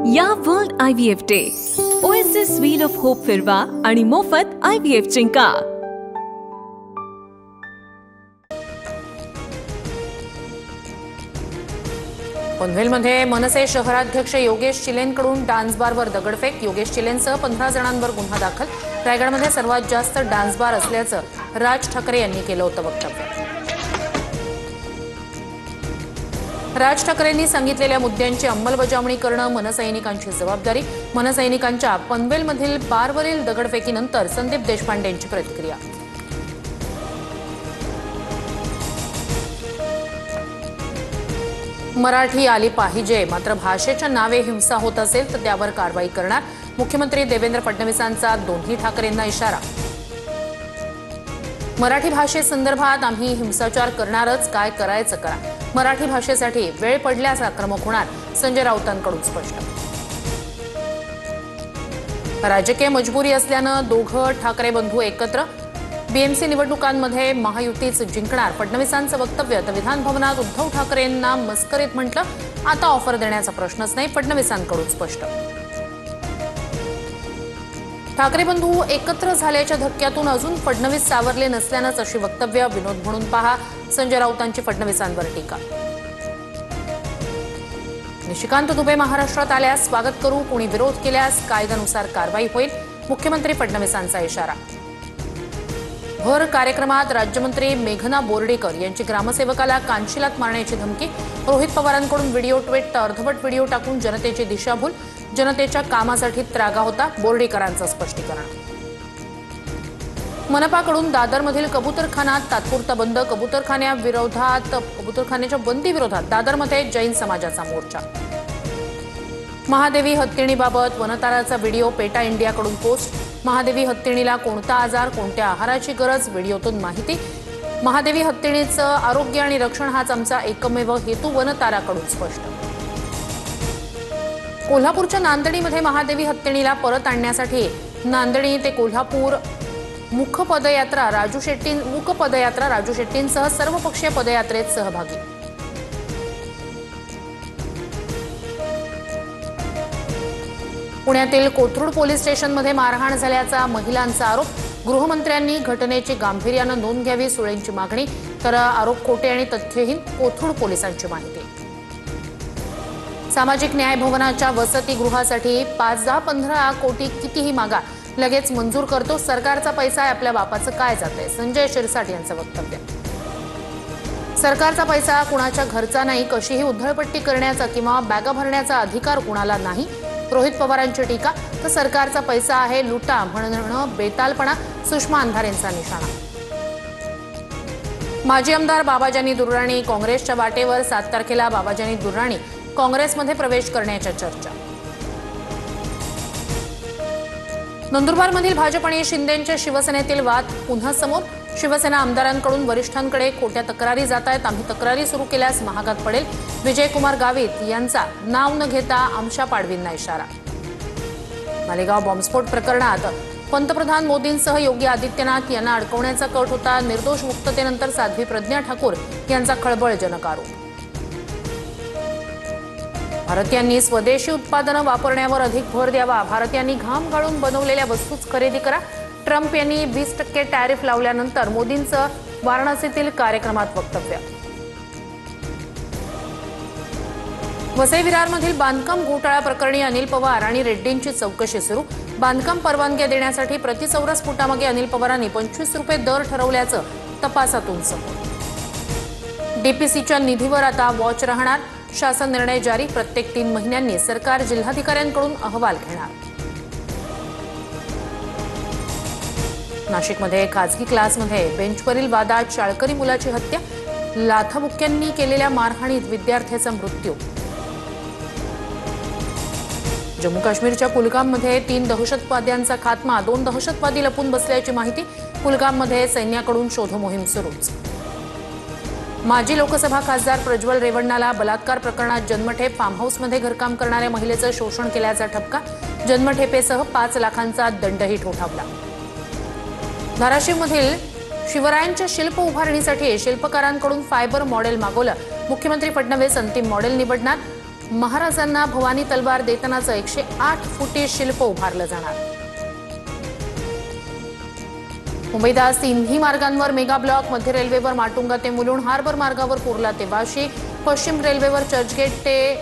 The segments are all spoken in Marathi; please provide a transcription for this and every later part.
या world IVF day OSS wheel of hope फिरवा आणि मोफत IVF जिंका। पनवेलमध्ये मनसे शहराध्यक्ष योगेश चिलेंकडून डान्स बारवर दगडफेक। योगेश चिलेंसह 15 जणांवर गुन्हा दाखल। रायगडमध्ये सर्वात जास्त डान्स बार असल्याचं राज ठाकरे यांनी केलं होतं वक्तव्य। राज ठाकरेंनी सांगितलेल्या मुद्द्यांची अंमलबजावणी करणं मनसैनिकांची जबाबदारी। मनसैनिकांच्या पनवेलमधील बारवरील दगडफेकीनंतर संदीप देशपांडेंची प्रतिक्रिया। मराठी आली पाहिजे, मात्र भाषेच्या नावे हिंसा होत असेल तर त्यावर कारवाई करणार। मुख्यमंत्री देवेंद्र फडणवीसांचा दोन्ही ठाकरेंना इशारा। मराठी भाषेसंदर्भात आम्ही हिंसाचार करणारच, काय करायचं करा। मराठी भाषेसाठी वेळ पडल्यास आक्रमक होणार, संजय राऊतांकडून स्पष्ट। राजकीय मजबुरी असल्यानं दोघं ठाकरे बंधू एकत्र। BMC निवडणुकांमध्ये महायुतीच जिंकणार, फडणवीसांचं वक्तव्य। तर विधान भवनात उद्धव ठाकरेंना मस्करीत म्हटलं, आता ऑफर देण्याचा प्रश्नच नाही, फडणवीसांकडून स्पष्ट। ठाकरे बंधू एकत्र झाल्याच्या धक्क्यातून अजून फडणवीस सावरले नसल्यानंच अशी वक्तव्य। विनोद म्हणून पहा, संजय राऊतांची फडणवीसांवर टीका। निशिकांत दुबे महाराष्ट्रात आल्यास स्वागत करू, कोणी विरोध केल्यास कायद्यानुसार कारवाई होईल, मुख्यमंत्री फडणवीसांचा इशारा। भर कार्यक्रमात राज्यमंत्री मेघना बोर्डीकर यांची ग्रामसेवकाला कानशिलात मारण्याची धमकी। रोहित पवारांकडून व्हिडिओ ट्विट, अर्धवट व्हिडिओ टाकून जनतेची दिशाभूल। जनतेच्या कामासाठी त्रागा होता, बोर्डीकरांचं स्पष्टीकरण। मनपाकडून दादरमधील कबूतरखाना तात्पुरता बंद। कबूतरखान्याच्या बंदीविरोधात दादरमध्ये जैन समाजाचा मोर्चा। महादेवी हत्तीणीबाबत वनताराचा व्हिडिओ, पेटा इंडियाकडून पोस्ट। महादेवी हत्तीणीला कोणता आजार, कोणत्या आहाराची गरज, व्हिडिओतून माहिती। महादेवी हत्तीणीचं आरोग्य आणि रक्षण हाच आमचा एकमेव हेतू, वनताराकडून स्पष्ट। कोल्हापूरच्या नांदणीमध्ये महादेवी हत्तीणीला परत आणण्यासाठी नांदणी ते कोल्हापूर मुख पदयात्रा राजू शेट्टींसह सर्वपक्षीय पदयात्रेत सहभागी। पुण्यातील कोथरूड पोलीस स्टेशनमध्ये मारहाण झाल्याचा महिलांचा आरोप। गृहमंत्र्यांनी घटनेची गांभीर्यानं नोंद घ्यावी, सुळेंची मागणी। तर आरोप खोटे आणि तथ्यहीन, कोथरूड पोलिसांची माहिती। सामाजिक न्याय भवनाच्या वसतिगृहासाठी 5-10-15 कोटी कितीही मागा, लगेच मंजूर करतो। सरकारचा पैसा आहे, आपल्या बापाचं काय जातंय, संजय शिरसाट यांचं वक्तव्य। सरकारचा पैसा कुणाच्या घरचा नाही, कशीही उधळपट्टी करण्याचा किंवा बॅगा भरण्याचा अधिकार कुणाला नाही, रोहित पवारांची टीका। तर सरकारचा पैसा आहे, लुटा म्हणणं बेतालपणा, सुषमा अंधारेंचा निशाणा। माजी आमदार बाबाजानी दुर्राणी काँग्रेसच्या वाटेवर, 7 तारखेला बाबाजानी दुर्राणी काँग्रेसमध्ये प्रवेश करण्याच्या चर्चा। नंदुरबारमधील भाजप आणि शिंदेंच्या शिवसेनेतील वाद पुन्हा समोर। शिवसेना आमदारांकडून वरिष्ठांकडे खोट्या तक्रारी जात आहेत, आम्ही तक्रारी सुरू केल्यास महागात पडेल, विजयकुमार गावित यांचा नाव न घेता आमशा पाडवींना इशारा। मालेगाव बॉम्बस्फोट प्रकरणात पंतप्रधान मोदींसह योगी आदित्यनाथ यांना अडकवण्याचा कट होता। निर्दोष मुक्ततेनंतर साध्वी प्रज्ञा ठाकूर यांचा खळबळजनक आरोप। भारतीयांनी स्वदेशी उत्पादनं वापरण्यावर अधिक भर द्यावा, भारतीयांनी घाम गाळून बनवलेल्या वस्तूच खरेदी करा। ट्रम्प यांनी 20% टॅरिफ लावल्यानंतर मोदींचं वाराणसीतील कार्यक्रमात वक्तव्य। वसई विरारमधील बांधकाम घोटाळा प्रकरणी अनिल पवार आणि रेड्डींची चौकशी सुरू। बांधकाम परवानग्या देण्यासाठी प्रति चौरस फुटामागे अनिल पवारांनी 25 रुपये दर ठरवल्याचं तपासातून समोर। DPCच्या निधीवर आता वॉच राहणार, शासन निर्णय जारी। प्रत्येक 3 महिन्यांनी सरकार जिल्हाधिकाऱ्यांकडून अहवाल घेणार। नाशिकमध्ये खासगी क्लासमध्ये बेंचवरील वादात शाळकरी मुलाची हत्या, लाथाबुक्क्यांनी केलेल्या मारहाणीत विद्यार्थ्याचा मृत्यू। जम्मू काश्मीरच्या कुलगाममध्ये 3 दहशतवाद्यांचा खात्मा, 2 दहशतवादी लपून बसल्याची माहिती। कुलगाममध्ये सैन्याकडून शोध मोहीम सुरूच। माजी लोकसभा खासदार प्रज्वल रेवण्णाला बलात्कार प्रकरणात जन्मठेप, फार्म हाऊसमध्ये घरकाम करणाऱ्या महिलेचं शोषण केल्याचा ठपका, जन्मठेपेसह 5 लाखांचा दंडही ठोठावला। धाराशिवमधील शिवरायांच्या शिल्प उभारणीसाठी शिल्पकारांकडून फायबर मॉडेल मागवलं, मुख्यमंत्री फडणवीस अंतिम मॉडेल निवडणार। महाराजांना भवानी तलवार देतानाचं 108 फुटी शिल्प उभारलं जाणार. मुंबईत आज तिन्ही मार्गांवर मेगा ब्लॉक. मध्य रेल्वेवर माटुंगा ते मुलुंड, हार्बर मार्गावर कुर्ला ते वाशी, पश्चिम रेल्वेवर चर्चगेट ते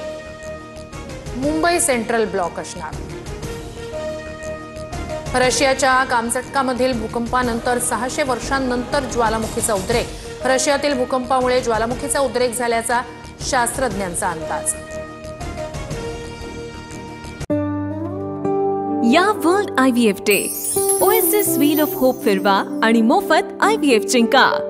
मुंबई सेंट्रल ब्लॉक असणार. रशियाच्या कामचटकामधील भूकंपानंतर 600 वर्षांनंतर ज्वालामुखीचा उद्रेक. रशियातील भूकंपामुळे ज्वालामुखीचा उद्रेक झाल्याचा शास्त्रज्ञांचा अंदाज. या world IVF day OSS wheel of hope फिरवा आणि मोफत IVF जिंका.